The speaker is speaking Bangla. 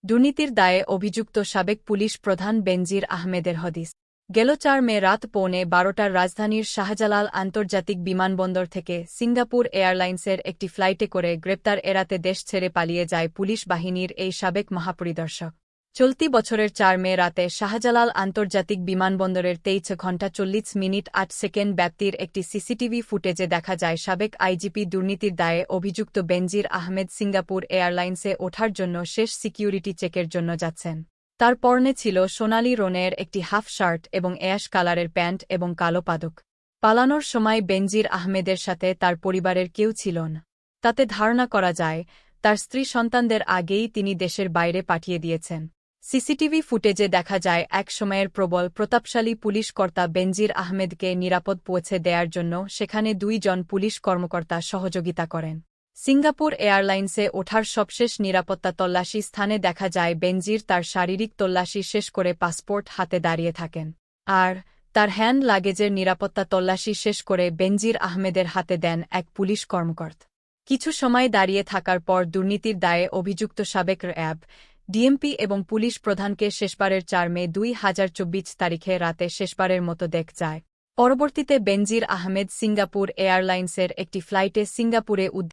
দুর্নীতির দায়ে অভিযুক্ত সাবেক পুলিশ প্রধান বেনজির আহমেদের হদিস গেল ৪ মে রাত ১:১২টার রাজধানীর শাহজালাল আন্তর্জাতিক বিমানবন্দর থেকে সিঙ্গাপুর এয়ারলাইন্সের একটি ফ্লাইটে করে গ্রেপ্তার এড়াতে দেশ ছেড়ে পালিয়ে যায় পুলিশ বাহিনীর এই সাবেক মহাপরিদর্শক। চলতি বছরের ৪ মে রাতে শাহজালাল আন্তর্জাতিক বিমানবন্দরের ২৩ ঘণ্টা ৪০ মিনিট ৮ সেকেন্ড ব্যাপ্তির একটি সিসিটিভি ফুটেজে দেখা যায় সাবেক আইজিপি দুর্নীতির দায়ে অভিযুক্ত বেনজির আহমেদ সিঙ্গাপুর এয়ারলাইন্সে ওঠার জন্য শেষ সিকিউরিটি চেকের জন্য যাচ্ছেন। তার পরনে ছিল সোনালি রঙের একটি হাফ শার্ট এবং অ্যাশ কালারের প্যান্ট এবং কালো পাদক। পালানোর সময় বেনজির আহমেদের সাথে তার পরিবারের কেউ ছিল না। তাতে ধারণা করা যায়, তার স্ত্রী সন্তানদের আগেই তিনি দেশের বাইরে পাঠিয়ে দিয়েছেন। সিসিটিভি ফুটেজে দেখা যায় এক সময়ের প্রবল প্রতাপশালী পুলিশ কর্তা বেনজির আহমেদকে নিরাপদ পৌঁছে দেওয়ার জন্য সেখানে ২ জন পুলিশ কর্মকর্তা সহযোগিতা করেন। সিঙ্গাপুর এয়ারলাইন্সে ওঠার সবশেষ নিরাপত্তা তল্লাশি স্থানে দেখা যায় বেনজির তার শারীরিক তল্লাশি শেষ করে পাসপোর্ট হাতে দাঁড়িয়ে থাকেন। আর তার হ্যান্ড লাগেজের নিরাপত্তা তল্লাশি শেষ করে বেনজির আহমেদের হাতে দেন এক পুলিশ কর্মকর্তা। কিছু সময় দাঁড়িয়ে থাকার পর দুর্নীতির দায়ে অভিযুক্ত সাবেক র্যাব, ডিএমপি এবং পুলিশ প্রধানকে শেষবারের ৪ মে ২০২৪ তারিখে রাতে শেষবারের মতো দেখা যায়। পরবর্তীতে বেনজির আহমেদ সিঙ্গাপুর এয়ারলাইন্সের একটি ফ্লাইটে সিঙ্গাপুরে উদ্দেশ্যে